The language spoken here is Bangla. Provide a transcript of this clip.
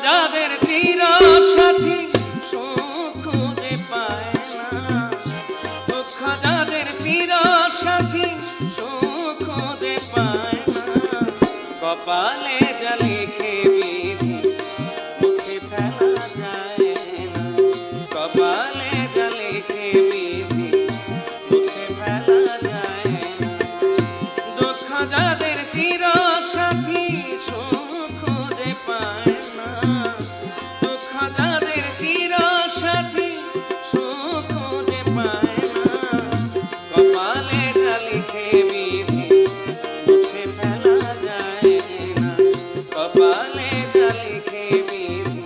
যাদের চির সাথী সুখ খুঁজে পায় না, দুঃখ যাদের চির সাথী সুখ খুঁজে পায় না, কপালে যা লিখে বিধি মুছে ফেলা যায় না, কপালে যা লিখে বিধি মুছে ফেলা যায় না। দুঃখ যাদের চির সাথী সুখ খুঁজে পায় না, দুঃখ যাদের চির সাথী সুখ খুঁজে পায় না, কপালে যা লিখে বিধি মুছে ফেলা যায় না, কপালে যা লিখে বিধি